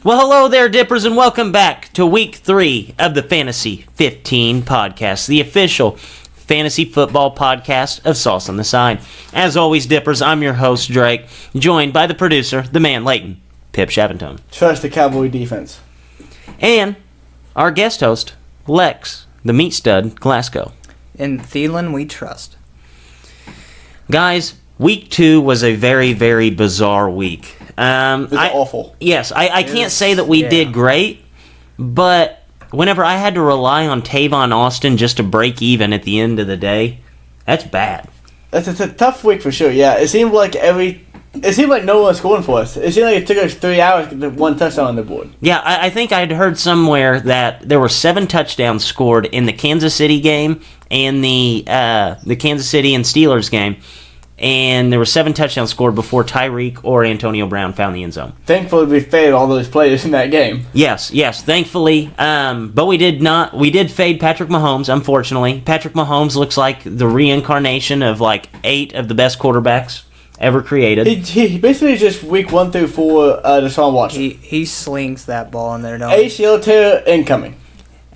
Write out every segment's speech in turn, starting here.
Well, hello there, Dippers, and welcome back to Week 3 of the Fantasy 15 podcast, the official fantasy football podcast of Sauce on the Side. As always, Dippers, I'm your host, Drake, joined by the producer, the man, Leighton, Pip Shaventone. Trust the Cowboy defense. And our guest host, Lex, the meat stud, Glasgow. In Thielen, we trust. Guys, Week 2 was a very, very bizarre week. It's awful. Yes, I can't say that we did great, but whenever I had to rely on Tavon Austin just to break even at the end of the day, that's bad. It's a tough week for sure, yeah. It seemed like no one was scoring for us. It seemed like it took us 3 hours to get one touchdown on the board. Yeah, I think I'd heard somewhere that there were 7 touchdowns scored in the Kansas City game and the Kansas City and Steelers game. And there were 7 touchdowns scored before Tyreek or Antonio Brown found the end zone. Thankfully, we faded all those players in that game. Yes, thankfully. But we did fade Patrick Mahomes, unfortunately. Patrick Mahomes looks like the reincarnation of like 8 of the best quarterbacks ever created. He basically just week 1 through 4 Deshaun Watson. He slings that ball in there, don't he? ACL tear incoming.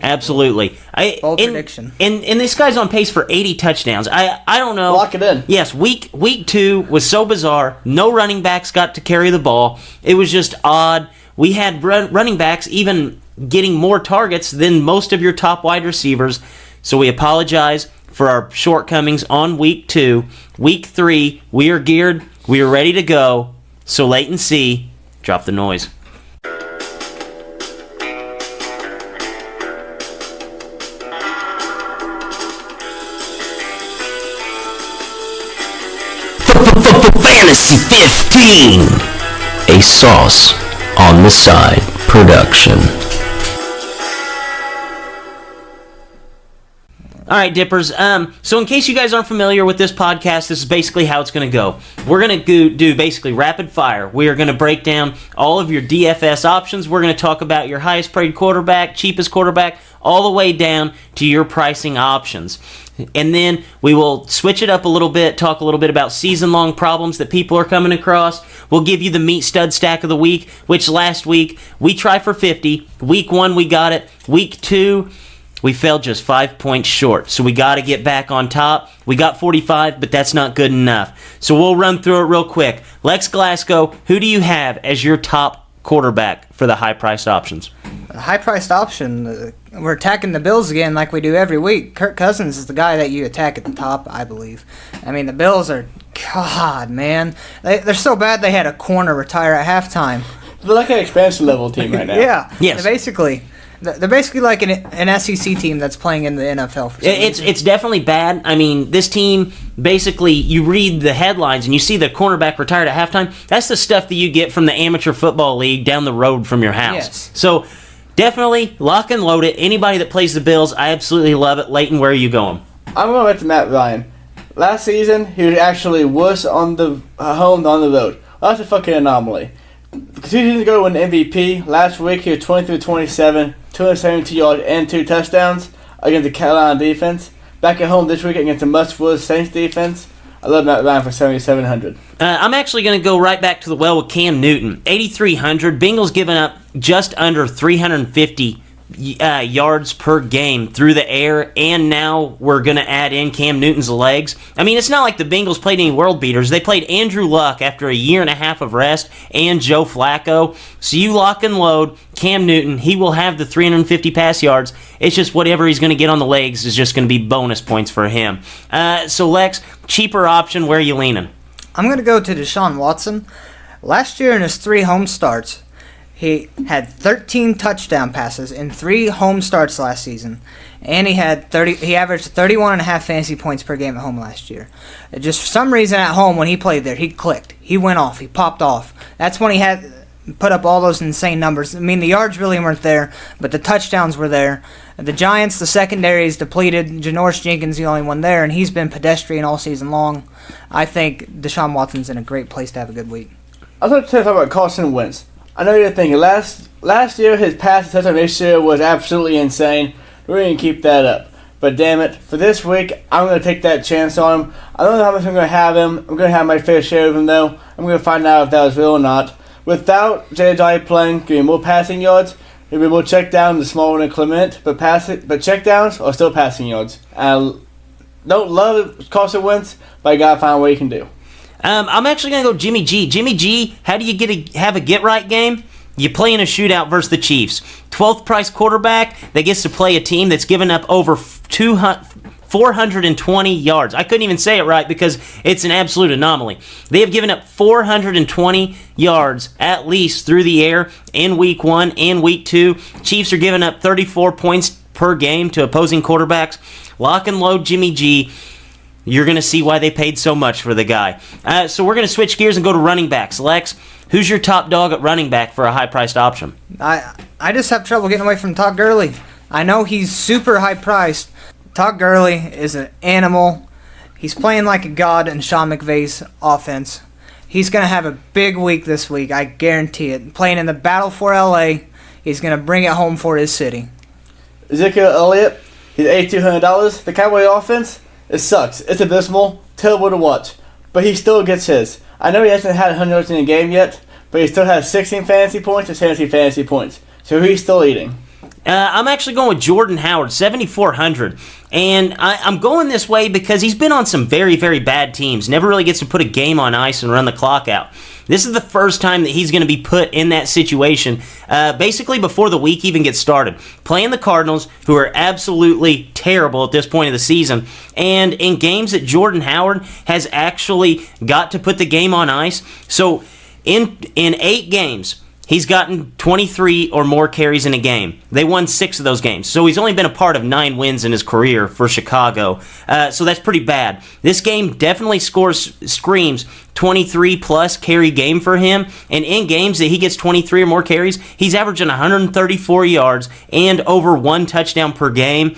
Absolutely. Bold prediction. And this guy's on pace for 80 touchdowns. I don't know. Lock it in. Yes, week 2 was so bizarre. No running backs got to carry the ball. It was just odd. We had running backs even getting more targets than most of your top wide receivers. So we apologize for our shortcomings on week 2. Week 3, we are geared. We are ready to go. So Leighton C, drop the noise. Fantasy 15, a Sauce on the Side production. All right, Dippers. So in case you guys aren't familiar with this podcast, this is basically how it's going to go. We're going to do basically rapid fire. We are going to break down all of your DFS options. We're going to talk about your highest paid quarterback, cheapest quarterback, all the way down to your pricing options. And then we will switch it up a little bit, talk a little bit about season-long problems that people are coming across. We'll give you the meat stud stack of the week, which last week we tried for 50. Week 1 we got it. Week 2 we fell just 5 points short. So we got to get back on top. We got 45, but that's not good enough. So we'll run through it real quick. Lex Glasgow, who do you have as your top quarterback for the high-priced options? A high-priced option. We're attacking the Bills again like we do every week. Kirk Cousins is the guy that you attack at the top, I believe. I mean, the Bills are, God, man. They're so bad they had a corner retire at halftime. They're like an expansion level team right now. Yeah. Yes. They're basically like an SEC team that's playing in the NFL for some reason. It's definitely bad. I mean, this team, basically, you read the headlines and you see the cornerback retired at halftime. That's the stuff that you get from the amateur football league down the road from your house. Yes. So, definitely, lock and load it. Anybody that plays the Bills, I absolutely love it. Leighton, where are you going? I'm going back to Matt Ryan. Last season, he was actually worse on the home than on the road. Well, that's a fucking anomaly. 2 seasons ago, win MVP. Last week, he was 23-27, 272 yards and 2 touchdowns against the Carolina defense. Back at home this week against the much-worse Saints defense. I love Matt Ryan for 7,700. I'm actually going to go right back to the well with Cam Newton. 8,300. Bengals giving up just under 350 yards per game through the air, and now we're going to add in Cam Newton's legs. I mean, it's not like the Bengals played any world beaters. They played Andrew Luck after a year and a half of rest and Joe Flacco. So you lock and load Cam Newton. He will have the 350 pass yards. It's just whatever he's going to get on the legs is just going to be bonus points for him. So Lex, cheaper option, where are you leaning? I'm going to go to Deshaun Watson. Last year in his 3 home starts, he had 13 touchdown passes in 3 home starts last season, and he averaged 31.5 fantasy points per game at home last year. Just for some reason at home when he played there, he clicked. He went off. He popped off. That's when he had put up all those insane numbers. I mean, the yards really weren't there, but the touchdowns were there. The Giants, the secondary is depleted. Janoris Jenkins the only one there, and he's been pedestrian all season long. I think Deshaun Watson's in a great place to have a good week. I was going to talk about Carson Wentz. I know you're thinking, last year his pass touchdown ratio was absolutely insane. We're going to keep that up. But damn it, for this week, I'm going to take that chance on him. I don't know how much I'm going to have him. I'm going to have my fair share of him, though. I'm going to find out if that was real or not. Without Jay Ajayi playing, getting more passing yards, there'll be more check down, the smaller than Clement, but check downs are still passing yards. I don't love Carson Wentz, but you gotta find a way you can do. I'm actually going to go Jimmy G. Jimmy G, how do you have a get-right game? You play in a shootout versus the Chiefs. 12th price quarterback that gets to play a team that's given up over 420 yards. I couldn't even say it right because it's an absolute anomaly. They have given up 420 yards at least through the air in week 1 and week 2. Chiefs are giving up 34 points per game to opposing quarterbacks. Lock and load Jimmy G. You're going to see why they paid so much for the guy. So we're going to switch gears and go to running backs. Lex, who's your top dog at running back for a high-priced option? I just have trouble getting away from Todd Gurley. I know he's super high-priced. Todd Gurley is an animal. He's playing like a god in Sean McVay's offense. He's going to have a big week this week, I guarantee it. Playing in the battle for L.A., he's going to bring it home for his city. Ezekiel Elliott, he's $8,200. The Cowboy offense, it sucks. It's abysmal, terrible to watch. But he still gets his. I know he hasn't had 100 yards in a game yet, but he still has 16 fantasy points and 17 fantasy points. So he's still eating. I'm actually going with Jordan Howard, 7,400. And I'm going this way because he's been on some very, very bad teams. Never really gets to put a game on ice and run the clock out. This is the first time that he's going to be put in that situation, basically before the week even gets started. Playing the Cardinals, who are absolutely terrible at this point of the season, and in games that Jordan Howard has actually got to put the game on ice. So in 8 games, he's gotten 23 or more carries in a game. They won 6 of those games. So he's only been a part of 9 wins in his career for Chicago. So that's pretty bad. This game definitely screams 23-plus carry game for him. And in games that he gets 23 or more carries, he's averaging 134 yards and over 1 touchdown per game.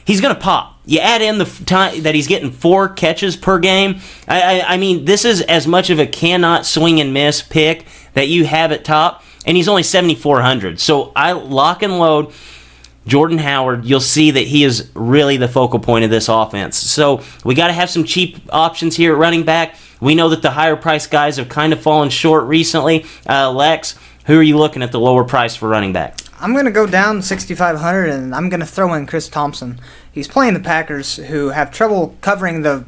He's going to pop. You add in the time that he's getting 4 catches per game. I mean, this is as much of a cannot swing and miss pick that you have at top. And he's only 7,400. So I lock and load Jordan Howard. You'll see that he is really the focal point of this offense. So we got to have some cheap options here at running back. We know that the higher price guys have kind of fallen short recently. Lex, who are you looking at the lower price for running back? I'm going to go down 6,500 and I'm going to throw in Chris Thompson. He's playing the Packers, who have trouble covering the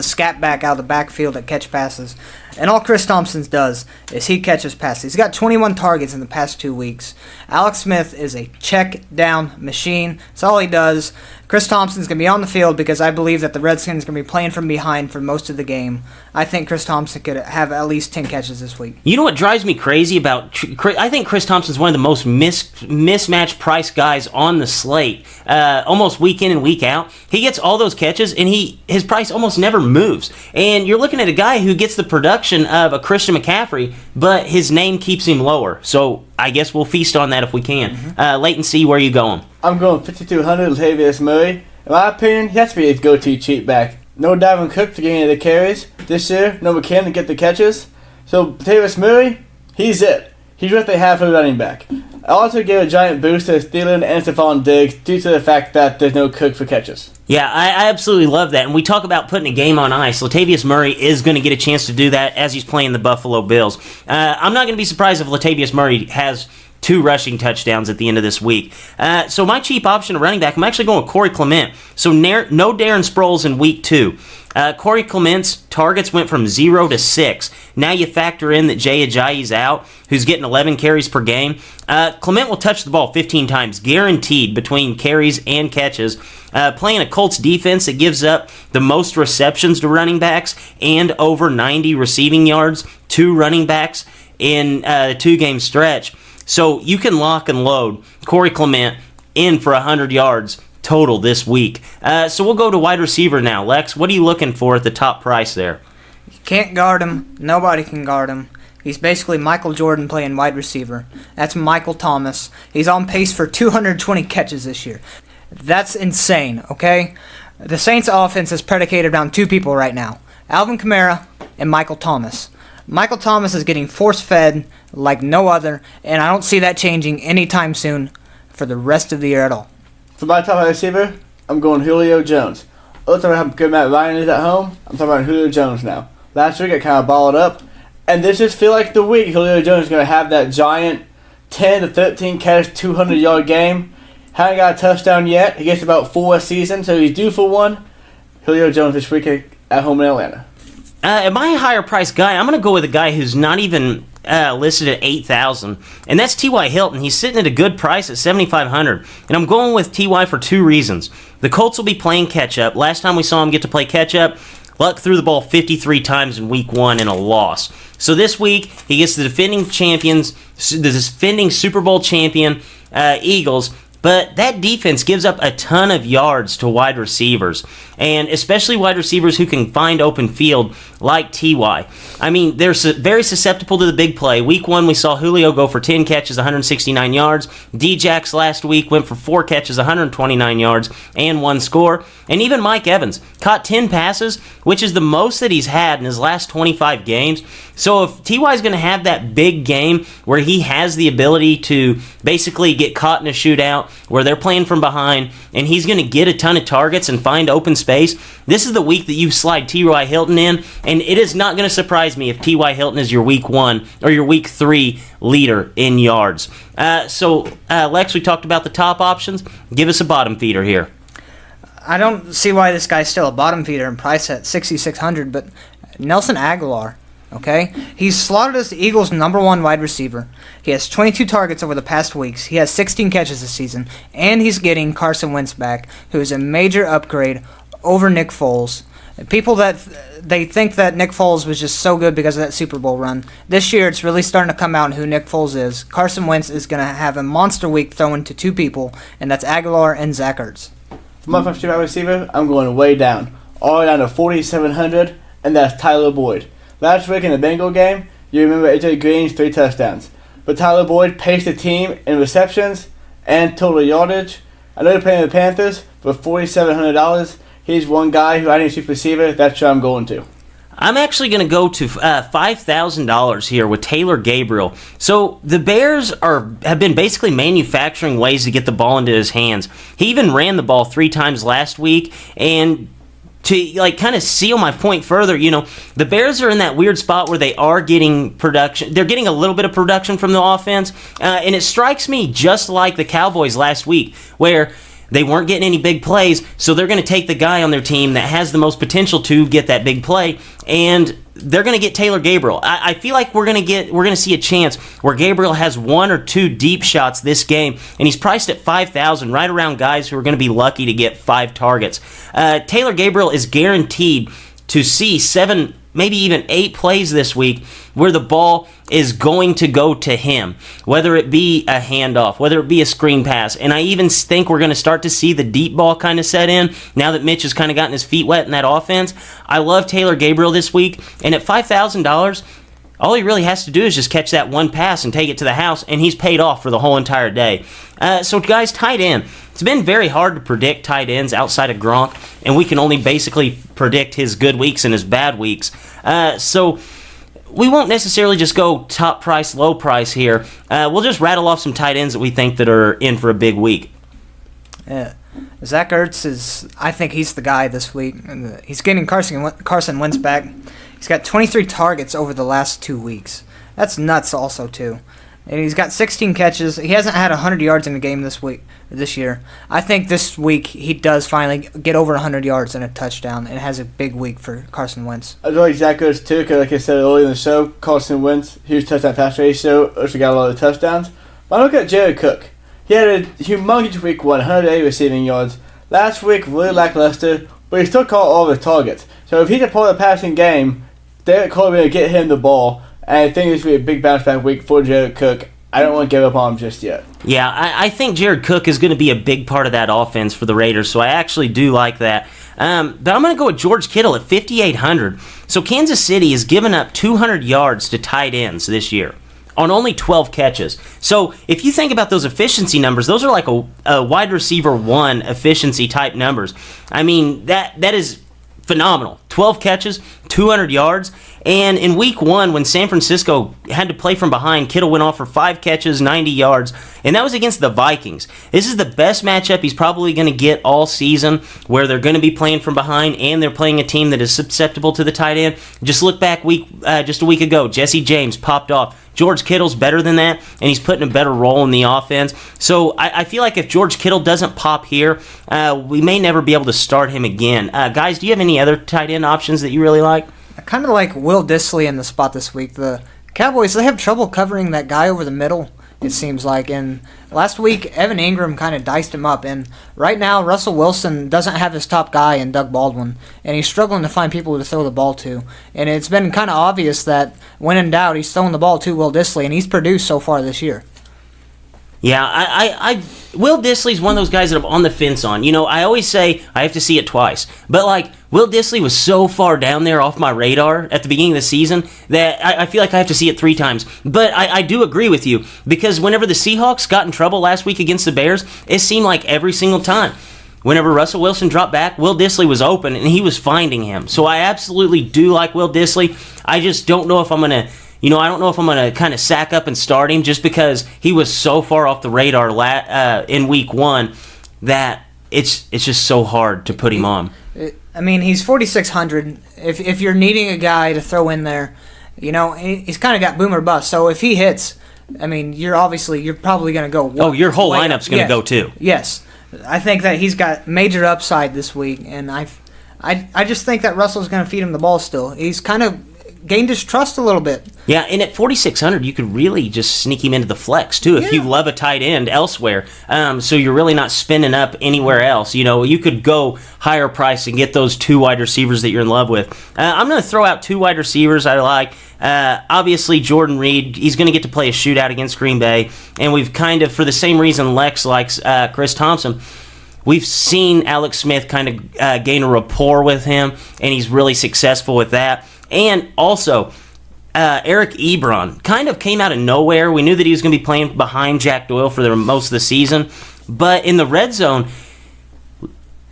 scat back out of the backfield that catch passes. And all Chris Thompson does is he catches passes. He's got 21 targets in the past 2 weeks. Alex Smith is a check down machine. That's all he does. Chris Thompson's going to be on the field because I believe that the Redskins are going to be playing from behind for most of the game. I think Chris Thompson could have at least 10 catches this week. You know what drives me crazy about... I think Chris Thompson's one of the most mismatched price guys on the slate. Almost week in and week out. He gets all those catches, and his price almost never moves. And you're looking at a guy who gets the production of a Christian McCaffrey, but his name keeps him lower. So I guess we'll feast on that if we can. Leighton C., where are you going? I'm going 5,200 Latavius Murray. In my opinion, he has to be his go-to cheap back. No Dalvin Cook to get any of the carries this year. No McKinnon to get the catches. So Latavius Murray, he's it. He's what they have for the running back. I also gave a giant boost to Thielen and Stephon Diggs due to the fact that there's no Cook for catches. Yeah, I absolutely love that. And we talk about putting a game on ice. Latavius Murray is going to get a chance to do that as he's playing the Buffalo Bills. I'm not going to be surprised if Latavius Murray has 2 rushing touchdowns at the end of this week. So my cheap option of running back, I'm actually going with Corey Clement. So no Darren Sproles in week 2. Corey Clement's targets went from 0 to 6. Now you factor in that Jay Ajayi's out, who's getting 11 carries per game. Clement will touch the ball 15 times, guaranteed, between carries and catches. Playing a Colts defense that gives up the most receptions to running backs and over 90 receiving yards to running backs in a 2-game stretch. So you can lock and load Corey Clement in for 100 yards total this week. So we'll go to wide receiver now. Lex, what are you looking for at the top price there? You can't guard him. Nobody can guard him. He's basically Michael Jordan playing wide receiver. That's Michael Thomas. He's on pace for 220 catches this year. That's insane, okay? The Saints' offense is predicated around 2 people right now. Alvin Kamara and Michael Thomas. Michael Thomas is getting force-fed like no other, and I don't see that changing anytime soon for the rest of the year at all. For my top wide receiver, I'm going Julio Jones. Other than how good Matt Ryan is at home, I'm talking about Julio Jones now. Last week I kind of balled up. And this just feel like the week Julio Jones is going to have that giant 10 to 13 catch, 200-yard game. Hasn't got a touchdown yet. He gets about 4 a season, so he's due for one. Julio Jones this week at home in Atlanta. Am I a higher price guy? I'm going to go with a guy who's not even listed at $8,000, and that's T.Y. Hilton. He's sitting at a good price at $7,500, and I'm going with T.Y. for 2 reasons. The Colts will be playing catch-up. Last time we saw him get to play catch-up, Luck threw the ball 53 times in week 1 in a loss. So this week, he gets the defending Super Bowl champion Eagles, but that defense gives up a ton of yards to wide receivers, and especially wide receivers who can find open field like T.Y. I mean, they're very susceptible to the big play. Week 1, we saw Julio go for 10 catches, 169 yards. D-Jax last week went for 4 catches, 129 yards, and 1 score. And even Mike Evans caught 10 passes, which is the most that he's had in his last 25 games. So if T.Y. is going to have that big game where he has the ability to basically get caught in a shootout, where they're playing from behind, and he's going to get a ton of targets and find open space, this is the week that you slide T.Y. Hilton in, and it is not going to surprise me if T.Y. Hilton is your week 1 or your week 3 leader in yards. Lex, we talked about the top options. Give us a bottom feeder here. I don't see why this guy's still a bottom feeder in price at $6,600, but Nelson Aguilar, okay? He's slotted as the Eagles' number 1 wide receiver. He has 22 targets over the past weeks. He has 16 catches this season, and he's getting Carson Wentz back, who is a major upgrade over Nick Foles. People they think that Nick Foles was just so good because of that Super Bowl run. This year, it's really starting to come out who Nick Foles is. Carson Wentz is going to have a monster week throwing to 2 people, and that's Aguilar and Zach Ertz. For my first wide receiver, I'm going way down. All the way down to 4,700, and that's Tyler Boyd. Last week in the Bengal game, you remember AJ Green's 3 touchdowns. But Tyler Boyd paced the team in receptions and total yardage. I know they're playing the Panthers for $4,700. He's one guy who I need a cheap receiver. That's who I'm going to. I'm actually going to go to $5,000 here with Taylor Gabriel. So the Bears have been basically manufacturing ways to get the ball into his hands. He even ran the ball 3 times last week, and to kind of seal my point further, the Bears are in that weird spot where they are getting production. They're getting a little bit of production from the offense, and it strikes me just like the Cowboys last week, where they weren't getting any big plays, so they're going to take the guy on their team that has the most potential to get that big play, and they're going to get Taylor Gabriel. I feel like we're going to see a chance where Gabriel has 1 or 2 deep shots this game, and he's priced at $5,000, right around guys who are going to be lucky to get 5 targets. Taylor Gabriel is guaranteed to see 7, maybe even 8 plays this week where the ball is going to go to him, whether it be a handoff, whether it be a screen pass. And I even think we're going to start to see the deep ball kind of set in now that Mitch has kind of gotten his feet wet in that offense. I love Taylor Gabriel this week, and at $5,000, all he really has to do is just catch that one pass and take it to the house, and he's paid off for the whole entire day. So guys, tight end. It's been very hard to predict tight ends outside of Gronk, and we can only basically predict his good weeks and his bad weeks. So we won't necessarily just go top price, low price here. We'll just rattle off some tight ends that we think that are in for a big week. Yeah. Zach Ertz I think he's the guy this week. He's getting Carson Wentz back. He's got 23 targets over the last 2 weeks. That's nuts also, too. And he's got 16 catches. He hasn't had 100 yards in a game this year. I think this week he does finally get over 100 yards and a touchdown and has a big week for Carson Wentz. I like Zach Ertz too, because like I said earlier in the show, Carson Wentz, huge touchdown pass ratio, Ertz got a lot of touchdowns. But I look at Jared Cook. He had a humongous week 1, 180 receiving yards. Last week, really lackluster, but he still caught all of his targets. So if he's a part of the passing game, Derek Carr will get him the ball. And I think this will be a big bounce back week for Jared Cook. I don't want to give up on him just yet. Yeah, I think Jared Cook is going to be a big part of that offense for the Raiders, so I actually do like that. But I'm going to go with George Kittle at $5,800. So Kansas City has given up 200 yards to tight ends this year on only 12 catches. So if you think about those efficiency numbers, those are like a wide receiver 1 efficiency type numbers. I mean, that is phenomenal. 12 catches, 200 yards. And in week 1, when San Francisco had to play from behind, Kittle went off for 5 catches, 90 yards, and that was against the Vikings. This is the best matchup he's probably going to get all season, where they're going to be playing from behind and they're playing a team that is susceptible to the tight end. Just look back just a week ago, Jesse James popped off. George Kittle's better than that, and he's putting a better role in the offense. So I feel like if George Kittle doesn't pop here, we may never be able to start him again. Guys, do you have any other tight end options that you really like? I kind of like Will Dissly in the spot this week. The Cowboys, they have trouble covering that guy over the middle, it seems like. And last week, Evan Ingram kind of diced him up. And right now, Russell Wilson doesn't have his top guy in Doug Baldwin. And he's struggling to find people to throw the ball to. And it's been kind of obvious that when in doubt, he's throwing the ball to Will Dissly. And he's produced so far this year. Yeah, I Will Dissly's one of those guys that I'm on the fence on. You know, I always say I have to see it twice. But, like, Will Dissly was so far down there off my radar at the beginning of the season that I feel like I have to see it 3 times. But I do agree with you, because whenever the Seahawks got in trouble last week against the Bears, it seemed like every single time. Whenever Russell Wilson dropped back, Will Dissly was open, and he was finding him. So I absolutely do like Will Dissly. I just don't know if I'm going to... I don't know if I'm going to kind of sack up and start him, just because he was so far off the radar in week 1 that it's just so hard to put him on. I mean, he's 4,600. If you're needing a guy to throw in there, he's kind of got boom or bust. So if he hits, I mean, you're probably going to go. Oh, your whole lineup's going to go too. Yes, I think that he's got major upside this week, and I just think that Russell's going to feed him the ball still. He's kind of gained his trust a little bit. Yeah, and at 4,600, you could really just sneak him into the flex, too, if you love a tight end elsewhere. So you're really not spending up anywhere else. You could go higher price and get those 2 wide receivers that you're in love with. I'm going to throw out 2 wide receivers I like. Obviously, Jordan Reed, he's going to get to play a shootout against Green Bay. And we've kind of, for the same reason Lex likes Chris Thompson, we've seen Alex Smith kind of gain a rapport with him, and he's really successful with that. And also, Eric Ebron kind of came out of nowhere. We knew that he was going to be playing behind Jack Doyle for most of the season. But in the red zone,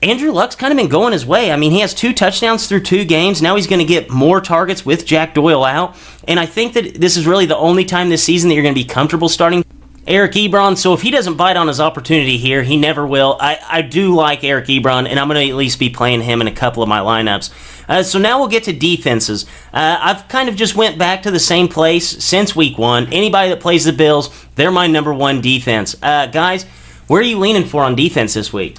Andrew Luck's kind of been going his way. I mean, he has 2 touchdowns through 2 games. Now he's going to get more targets with Jack Doyle out. And I think that this is really the only time this season that you're going to be comfortable starting Eric Ebron. So if he doesn't bite on his opportunity here, he never will. I do like Eric Ebron, and I'm going to at least be playing him in a couple of my lineups. So now we'll get to defenses. I've kind of just went back to the same place since week 1. Anybody that plays the Bills, they're my number 1 defense. Guys, where are you leaning for on defense this week?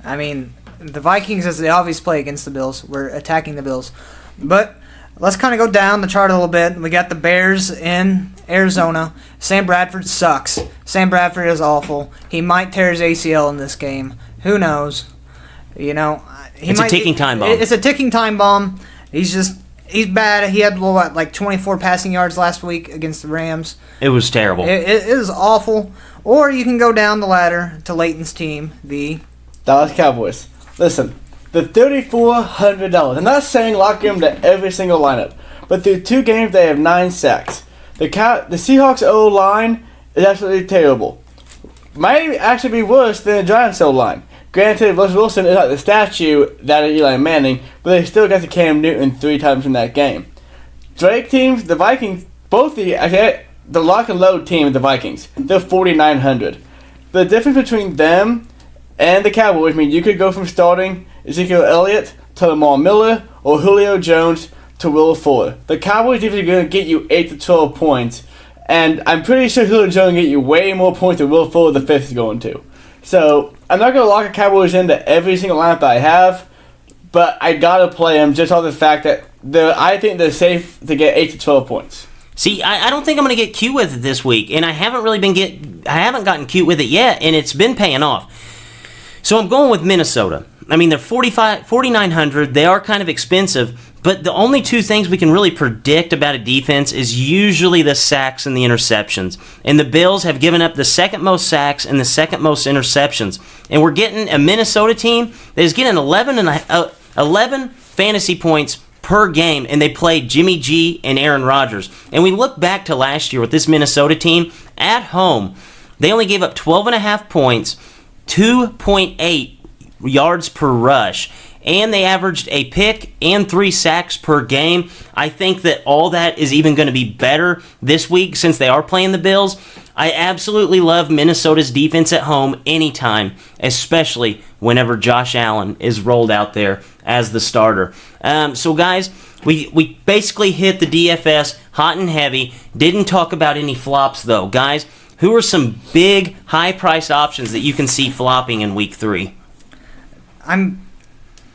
I mean, the Vikings, as they always play against the Bills, we're attacking the Bills. But let's kind of go down the chart a little bit. We got the Bears in Arizona. Sam Bradford sucks. Sam Bradford is awful. He might tear his ACL in this game. Who knows? It's a ticking time bomb. It's a ticking time bomb. He's bad. He had, like 24 passing yards last week against the Rams. It was terrible. It is awful. Or you can go down the ladder to Leighton's team, the Dallas Cowboys. Listen, the $3,400. I'm not saying lock him to every single lineup, but through 2 games they have 9 sacks. The Seahawks O-line is absolutely terrible. Might actually be worse than the Giants O-line. Granted, Russell Wilson is not the statue that is Eli Manning, but they still got to Cam Newton 3 times in that game. Drake teams, the Vikings, the lock and load team, the Vikings, they're 4,900. The difference between them and the Cowboys means you could go from starting Ezekiel Elliott to Lamar Miller or Julio Jones to Will Fuller. The Cowboys defense are going to get you 8 to 12 points, and I'm pretty sure Julio Jones will get you way more points than Will Fuller the 5th is going to. So I'm not going to lock the Cowboys into every single lineup that I have, but I got to play them just off the fact that I think they're safe to get 8 to 12 points. See, I don't think I'm going to get cute with it this week, and I haven't gotten cute with it yet, and it's been paying off. So I'm going with Minnesota. I mean, they're 4,900. They are kind of expensive, but the only 2 things we can really predict about a defense is usually the sacks and the interceptions. And the Bills have given up the 2nd most sacks and the 2nd most interceptions. And we're getting a Minnesota team that is getting 11 fantasy points per game, and they played Jimmy G and Aaron Rodgers. And we look back to last year with this Minnesota team at home, they only gave up 12.5 points, 2.8 yards per rush, and they averaged a pick and 3 sacks per game. I think that all that is even going to be better this week since they are playing the Bills. I absolutely love Minnesota's defense at home anytime, especially whenever Josh Allen is rolled out there as the starter. So guys, we basically hit the DFS hot and heavy. Didn't talk about any flops though. Guys, who are some big, high-priced options that you can see flopping in Week 3?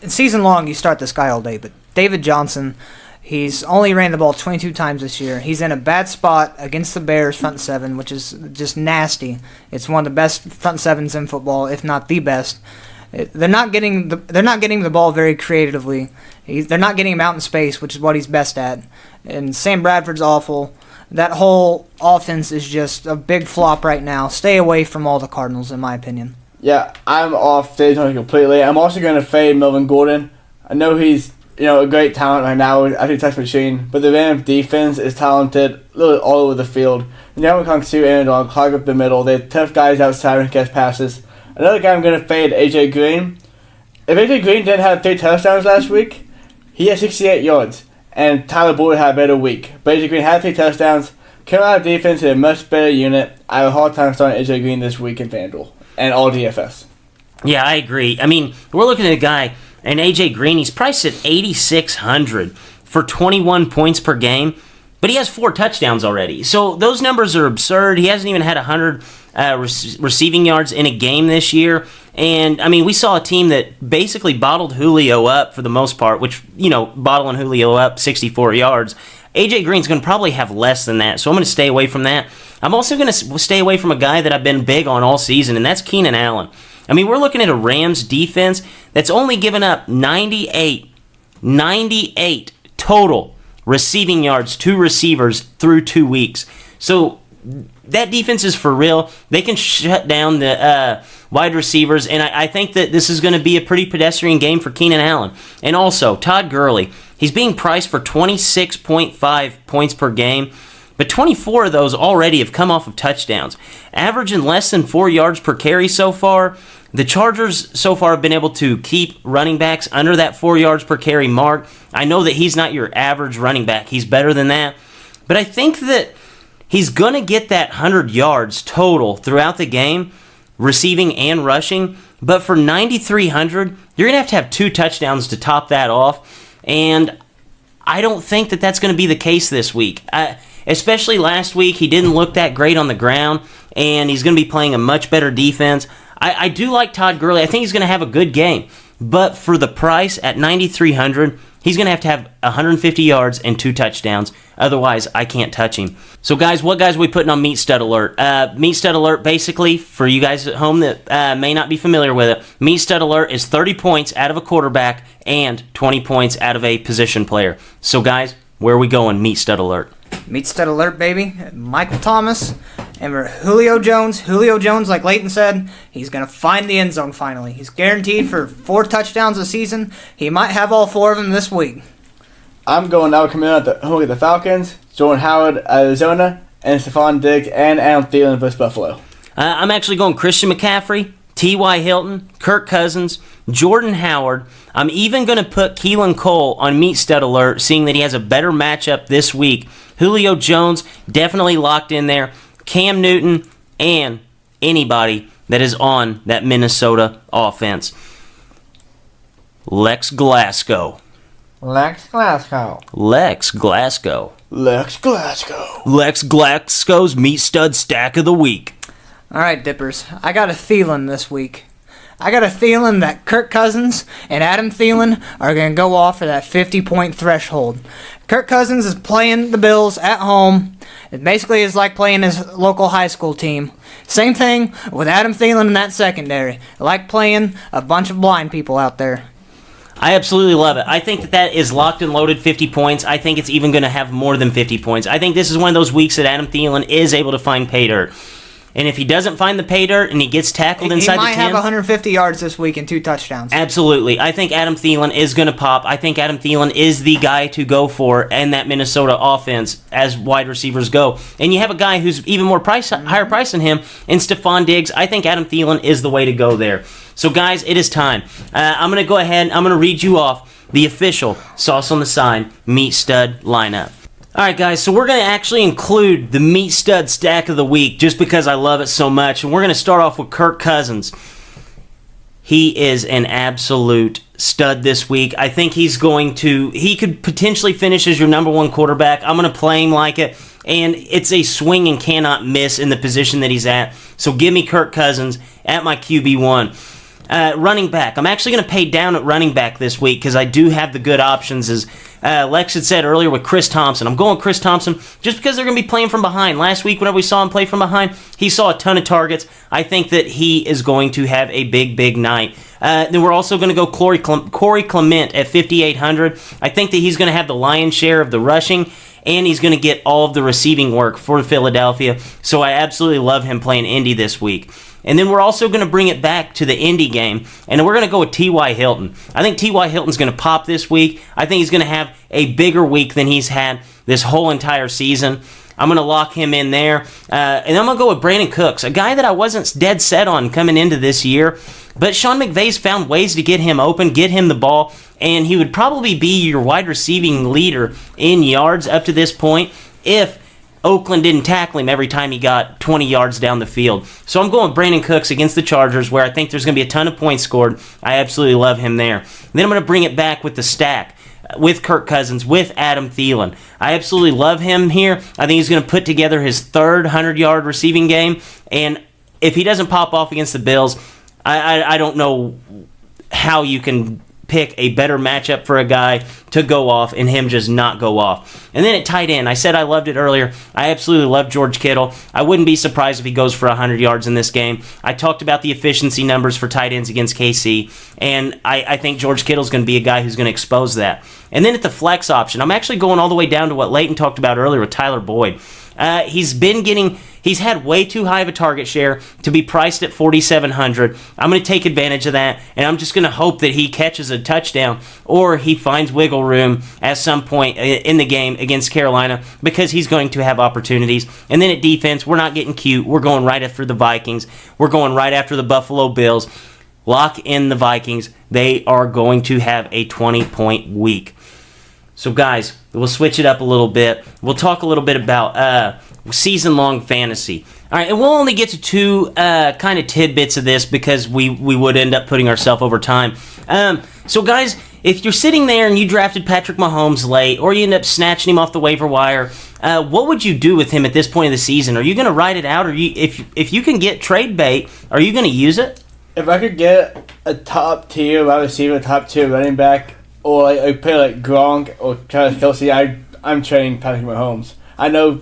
Season long, you start this guy all day, but David Johnson, he's only ran the ball 22 times this year. He's in a bad spot against the Bears front seven, which is just nasty. It's one of the best front sevens in football, if not the best. They're not getting the ball very creatively. They're not getting him out in space, which is what he's best at. And Sam Bradford's awful. That whole offense is just a big flop right now. Stay away from all the Cardinals, in my opinion. Yeah, I'm off David Johnson completely. I'm also going to fade Melvin Gordon. I know he's a great talent right now. I think touch machine, but the Rams defense is talented, literally all over the field. And now we come to Aaron clog up the middle. They have tough guys outside and catch passes. Another guy I'm going to fade, AJ Green. If AJ Green didn't have 3 touchdowns last week, he had 68 yards, and Tyler Boyd had a better week. But AJ Green had 3 touchdowns. Came out of defense in a much better unit. I have a hard time starting AJ Green this week in FanDuel and all DFS. Yeah, I agree. I mean, we're looking at a guy, and AJ Green, he's priced at $8,600 for 21 points per game, but he has 4 touchdowns already. So those numbers are absurd. He hasn't even had 100 receiving yards in a game this year. And, I mean, we saw a team that basically bottled Julio up for the most part, which, bottling Julio up 64 yards. AJ Green's going to probably have less than that, so I'm going to stay away from that. I'm also going to stay away from a guy that I've been big on all season, and that's Keenan Allen. I mean, we're looking at a Rams defense that's only given up 98 total receiving yards to receivers through 2 weeks. So that defense is for real. They can shut down the wide receivers, and I think that this is going to be a pretty pedestrian game for Keenan Allen. And also, Todd Gurley, he's being priced for 26.5 points per game, but 24 of those already have come off of touchdowns, averaging less than 4 yards per carry so far. The Chargers so far have been able to keep running backs under that 4 yards per carry mark. I know that he's not your average running back. He's better than that. But I think that he's going to get that 100 yards total throughout the game, receiving and rushing. But for 9,300, you're going to have 2 touchdowns to top that off. And I don't think that that's going to be the case this week. Especially last week, he didn't look that great on the ground, and he's going to be playing a much better defense. I do like Todd Gurley. I think he's going to have a good game. But for the price at 9,300, he's going to have 150 yards and 2 touchdowns. Otherwise, I can't touch him. So, guys, what guys are we putting on Meat Stud Alert? Meat Stud Alert, basically, for you guys at home that may not be familiar with it, Meat Stud Alert is 30 points out of a quarterback and 20 points out of a position player. So, guys, where are we going, Meat Stud Alert? Meat Stud Alert, baby. Michael Thomas. And for Julio Jones. Julio Jones, like Leighton said, he's going to find the end zone finally. He's guaranteed for 4 touchdowns a season. He might have all 4 of them this week. I'm going now coming out at the Falcons, Jordan Howard, Arizona, and Stephon Diggs and Adam Thielen versus Buffalo. I'm actually going Christian McCaffrey, T.Y. Hilton, Kirk Cousins, Jordan Howard. I'm even going to put Keelan Cole on Meat Stud Alert, seeing that he has a better matchup this week. Julio Jones, definitely locked in there. Cam Newton, and anybody that is on that Minnesota offense. Lex Glasgow. Lex Glasgow. Lex Glasgow. Lex Glasgow. Lex Glasgow's Meat Stud Stack of the Week. All right, Dippers. I got a Thielen this week. I got a feeling that Kirk Cousins and Adam Thielen are going to go off for that 50-point threshold. Kirk Cousins is playing the Bills at home. It basically is like playing his local high school team. Same thing with Adam Thielen in that secondary. Like playing a bunch of blind people out there. I absolutely love it. I think that is locked and loaded 50 points. I think it's even going to have more than 50 points. I think this is one of those weeks that Adam Thielen is able to find pay dirt. And if he doesn't find the pay dirt and he gets tackled inside the 10... He might have 150 yards this week and 2 touchdowns. Absolutely. I think Adam Thielen is going to pop. I think Adam Thielen is the guy to go for in that Minnesota offense as wide receivers go. And you have a guy who's even more higher price than him in Stephon Diggs. I think Adam Thielen is the way to go there. So, guys, it is time. I'm going to go ahead and I'm going to read you off the official Sauce on the Side Meat Stud lineup. All right, guys, so we're going to actually include the Meat Stud stack of the week just because I love it so much. And we're going to start off with Kirk Cousins. He is an absolute stud this week. I think he could potentially finish as your number one quarterback. I'm going to play him like it. And it's a swing and cannot miss in the position that he's at. So give me Kirk Cousins at my QB1. Running back. I'm actually going to pay down at running back this week because I do have the good options, as Lex had said earlier with Chris Thompson. I'm going Chris Thompson just because they're going to be playing from behind. Last week, whenever we saw him play from behind, he saw a ton of targets. I think that he is going to have a big, big night. Then we're also going to go Corey Clement at 5,800. I think that he's going to have the lion's share of the rushing, and he's going to get all of the receiving work for Philadelphia. So I absolutely love him playing Indy this week. And then we're also going to bring it back to the Indy game, and we're going to go with T.Y. Hilton. I think T.Y. Hilton's going to pop this week. I think he's going to have a bigger week than he's had this whole entire season. I'm going to lock him in there. And I'm going to go with Brandon Cooks, a guy that I wasn't dead set on coming into this year. But Sean McVay's found ways to get him open, get him the ball, and he would probably be your wide receiving leader in yards up to this point if Oakland didn't tackle him every time he got 20 yards down the field. So I'm going with Brandon Cooks against the Chargers, where I think there's going to be a ton of points scored. I absolutely love him there. Then I'm going to bring it back with the stack, with Kirk Cousins, with Adam Thielen. I absolutely love him here. I think he's going to put together his third 100-yard receiving game, and if he doesn't pop off against the Bills, I don't know how you can pick a better matchup for a guy to go off and him just not go off. And then at tight end, I said I loved it earlier. I absolutely love George Kittle. I wouldn't be surprised if he goes for 100 yards in this game. I talked about the efficiency numbers for tight ends against KC, and I think George Kittle's going to be a guy who's going to expose that. And then at the flex option, I'm actually going all the way down to what Leighton talked about earlier with Tyler Boyd. He's had way too high of a target share to be priced at 4,700. I'm going to take advantage of that, and I'm just going to hope that he catches a touchdown or he finds wiggle room at some point in the game against Carolina, because he's going to have opportunities. And then at defense, we're not getting cute. We're going right after the Vikings. We're going right after the Buffalo Bills. Lock in the Vikings. They are going to have a 20-point week. So, guys, we'll switch it up a little bit. We'll talk a little bit about season-long fantasy. All right, and we'll only get to two kind of tidbits of this because we would end up putting ourselves over time. So, guys, if you're sitting there and you drafted Patrick Mahomes late, or you end up snatching him off the waiver wire, what would you do with him at this point of the season? Are you going to ride it out? Or if you can get trade bait, are you going to use it? If I could get a top-tier wide receiver, top-tier running back, or I play like Gronk or Travis Kelce, I'm trading Patrick Mahomes. I know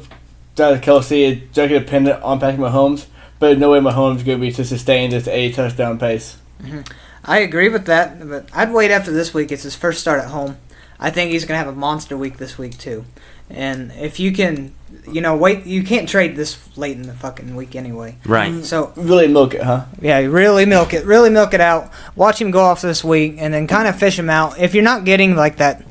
Travis Kelce is directly dependent on Patrick Mahomes, but no way Mahomes is going to be to sustain this 8-touchdown pace. Mm-hmm. I agree with that, but I'd wait after this week. It's his first start at home. I think he's going to have a monster week this week, too. And if you can, wait, you can't trade this late in the fucking week anyway. Right. So really milk it, huh? Yeah, really milk it. Really milk it out. Watch him go off this week, and then kind of fish him out. If you're not getting like that,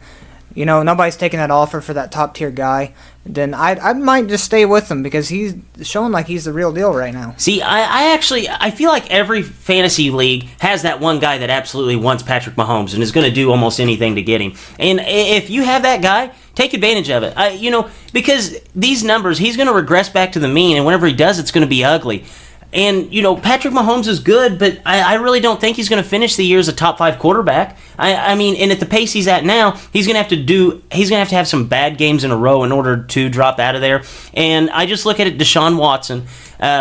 nobody's taking that offer for that top tier guy, then I might just stay with him because he's showing like he's the real deal right now. See, I feel like every fantasy league has that one guy that absolutely wants Patrick Mahomes and is going to do almost anything to get him. And if you have that guy, take advantage of it. Because these numbers, he's going to regress back to the mean, and whenever he does, it's going to be ugly. And, Patrick Mahomes is good, but I really don't think he's going to finish the year as a top 5 quarterback. I mean, and at the pace he's at now, he's going to have some bad games in a row in order to drop out of there. And I just look at it, Deshaun Watson,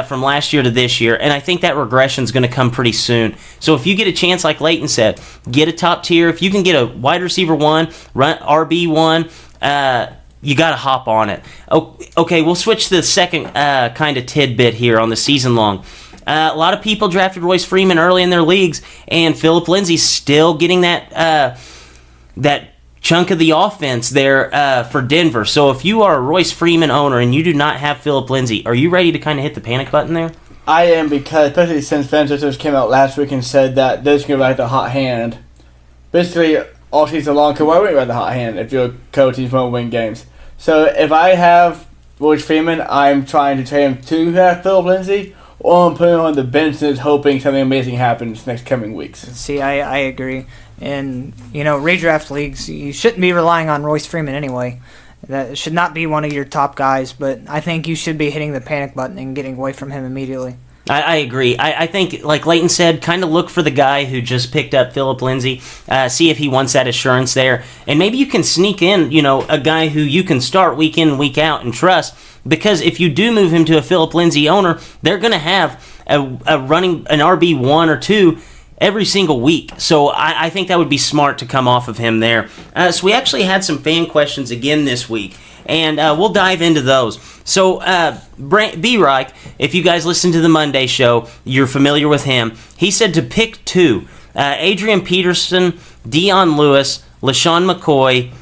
from last year to this year, and I think that regression is going to come pretty soon. So if you get a chance, like Leighton said, get a top tier. If you can get a wide receiver 1, run RB 1, you got to hop on it. Okay, we'll switch to the second kind of tidbit here on the season long. A lot of people drafted Royce Freeman early in their leagues, and Phillip Lindsay's still getting that chunk of the offense there for Denver. So if you are a Royce Freeman owner and you do not have Phillip Lindsay, are you ready to kind of hit the panic button there? I am, because especially since Francisco came out last week and said that they're just going to ride the hot hand. Basically, all season long, because why wouldn't you ride the hot hand if you're a coach and you want to win games? So if I have Royce Freeman, I'm trying to trade him to have Philip Lindsay, or I'm putting him on the bench and just hoping something amazing happens next coming weeks. See, I agree. And, redraft leagues, you shouldn't be relying on Royce Freeman anyway. That should not be one of your top guys, but I think you should be hitting the panic button and getting away from him immediately. I agree. I think, like Leighton said, kind of look for the guy who just picked up Philip Lindsay, see if he wants that assurance there, and maybe you can sneak in, a guy who you can start week in and week out and trust, because if you do move him to a Philip Lindsay owner, they're going to have a running an RB1 or 2 every single week. So I think that would be smart to come off of him there. So we actually had some fan questions again this week, and we'll dive into those. So B-Reich, if you guys listen to the Monday show, you're familiar with him. He said to pick 2, Adrian Peterson, Dion Lewis, LaShawn McCoy,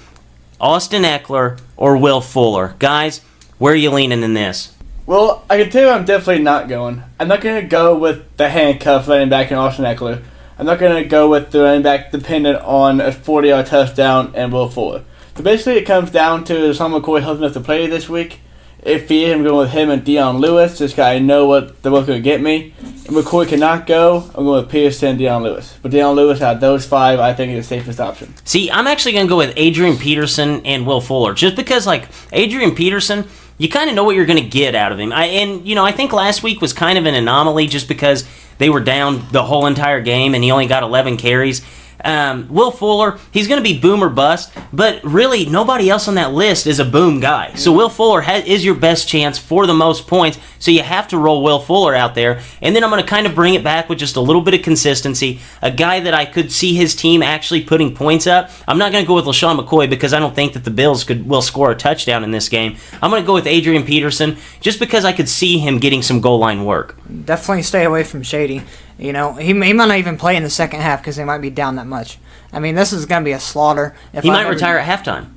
Austin Eckler, or Will Fuller. Guys, where are you leaning in this? Well, I can tell you I'm definitely not going. I'm not going to go with the handcuff running back in Austin Eckler. I'm not going to go with the running back dependent on a 40-yard touchdown and Will Fuller. So basically it comes down to LaShawn McCoy healthy enough to play this week. If he is, I'm going with him and Dion Lewis, just because I know what they're both going to get me. If McCoy cannot go, I'm going with Peterson and Dion Lewis. But Dion Lewis, out of those 5, I think is the safest option. See, I'm actually going to go with Adrian Peterson and Will Fuller, just because, Adrian Peterson, you kind of know what you're going to get out of him. I think last week was kind of an anomaly just because they were down the whole entire game and he only got 11 carries. Will Fuller, he's going to be boom or bust, but really nobody else on that list is a boom guy. So Will Fuller is your best chance for the most points, so you have to roll Will Fuller out there. And then I'm going to kind of bring it back with just a little bit of consistency, a guy that I could see his team actually putting points up. I'm not going to go with LaShawn McCoy because I don't think that the Bills will score a touchdown in this game. I'm going to go with Adrian Peterson just because I could see him getting some goal line work. Definitely stay away from Shady. He might not even play in the second half because they might be down that much. This is going to be a slaughter. He might retire at halftime.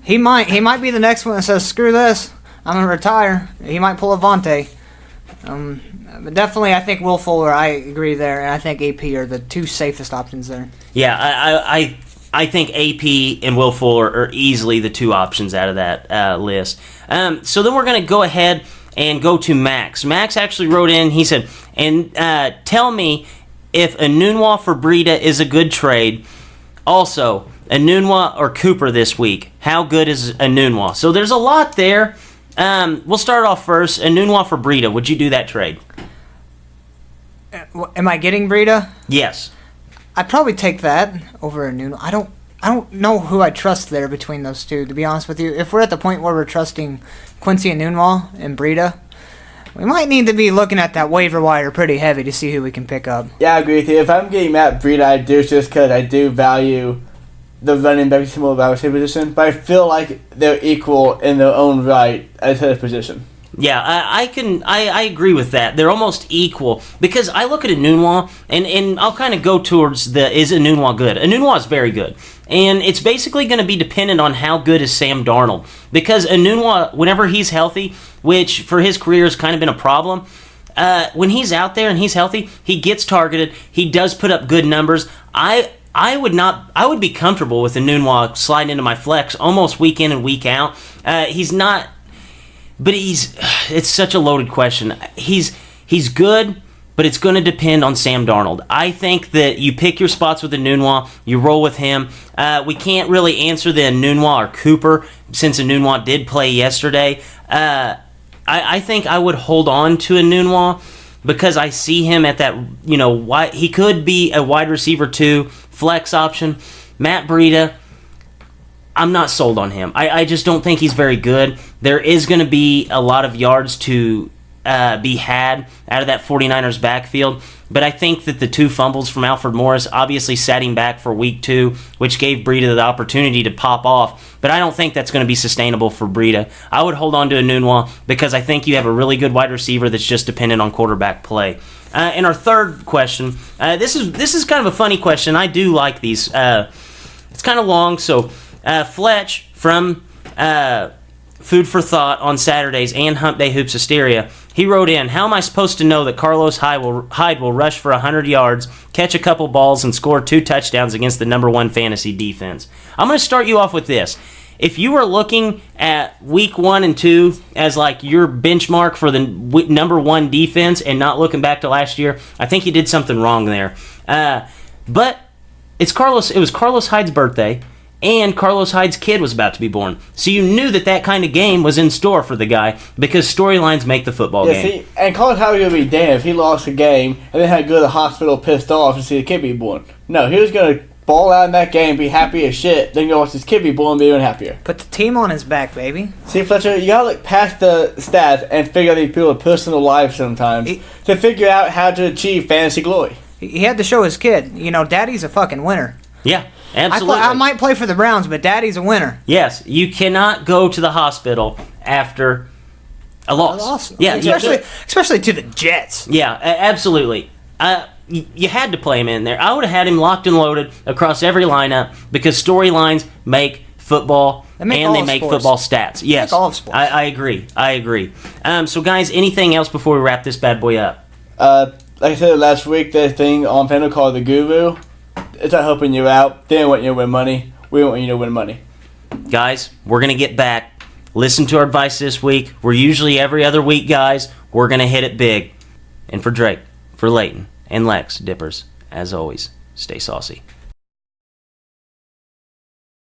He might be the next one that says, screw this, I'm going to retire. He might pull a Vontae. But definitely, I think Will Fuller, I agree there, and I think AP are the 2 safest options there. Yeah, I think AP and Will Fuller are easily the 2 options out of that list. So then we're going to go ahead and go to Max. Max actually wrote in, he said, tell me if Enunwa for Breida is a good trade. Also, Enunwa or Cooper this week. How good is Enunwa? So there's a lot there. We'll start off first. Enunwa for Breida. Would you do that trade? Am I getting Breida? Yes. I'd probably take that over Enunwa. I don't know who I trust there between those 2, to be honest with you. If we're at the point where we're trusting Quincy Enunwa and Breida, we might need to be looking at that waiver wire pretty heavy to see who we can pick up. Yeah, I agree with you. If I'm getting Matt Breida, I do just because I do value the running back similar wide receiver position, but I feel like they're equal in their own right as his position. Yeah, I agree with that. They're almost equal because I look at Enunwa and I'll kind of go towards is Enunwa good? Enunwa is very good. And it's basically going to be dependent on how good is Sam Darnold. Because Enunwa, whenever he's healthy, which for his career has kind of been a problem, when he's out there and he's healthy, he gets targeted. He does put up good numbers. I would be comfortable with Enunwa sliding into my flex almost week in and week out. He's not, but it's such a loaded question. He's good, but it's going to depend on Sam Darnold. I think that you pick your spots with Enunwa, you roll with him. We can't really answer the Enunwa or Cooper since Enunwa did play yesterday. I think I would hold on to Enunwa because I see him at that, he could be a wide receiver 2, flex option. Matt Breida, I'm not sold on him. I just don't think he's very good. There is going to be a lot of yards to be had out of that 49ers backfield, but I think that the 2 fumbles from Alfred Morris obviously sat him back for week 2, which gave Breida the opportunity to pop off, but I don't think that's going to be sustainable for Breida. I would hold on to Enunwa because I think you have a really good wide receiver that's just dependent on quarterback play. And our third question, this is kind of a funny question. I do like these. It's kind of long, so Fletch from Food for Thought on Saturdays and Hump Day Hoops Hysteria He wrote in, how am I supposed to know that Carlos Hyde will rush for 100 yards, catch a couple balls, and score 2 touchdowns against the number 1 fantasy defense? I'm going to start you off with this. If you were looking at week 1 and 2 as like your benchmark for the number 1 defense and not looking back to last year, I think you did something wrong there. But it was Carlos Hyde's birthday, and Carlos Hyde's kid was about to be born. So you knew that kind of game was in store for the guy because storylines make the football game. And Carlos Hyde was going to be damned if he lost a game and then had to go to the hospital pissed off to see the kid be born. No, he was going to ball out in that game, be happy as shit, then go watch his kid be born and be even happier. Put the team on his back, baby. See, Fletcher, you got to look past the stats and figure out these people's personal lives sometimes to figure out how to achieve fantasy glory. He had to show his kid, Daddy's a fucking winner. Yeah. Absolutely. I might play for the Browns, but Daddy's a winner. Yes, you cannot go to the hospital after a loss. Yeah, especially to the Jets. Yeah, absolutely. You had to play him in there. I would have had him locked and loaded across every lineup because storylines make football and they make football stats. Yes, all of sports. I agree. So, guys, anything else before we wrap this bad boy up? Like I said last week, there's a thing on FanDuel called the Guru. It's not helping you out. They don't want you to win money. We want you to win money. Guys, we're going to get back. Listen to our advice this week. We're usually every other week, guys. We're going to hit it big. And for Drake, for Leighton, and Lex, Dippers, as always, stay saucy.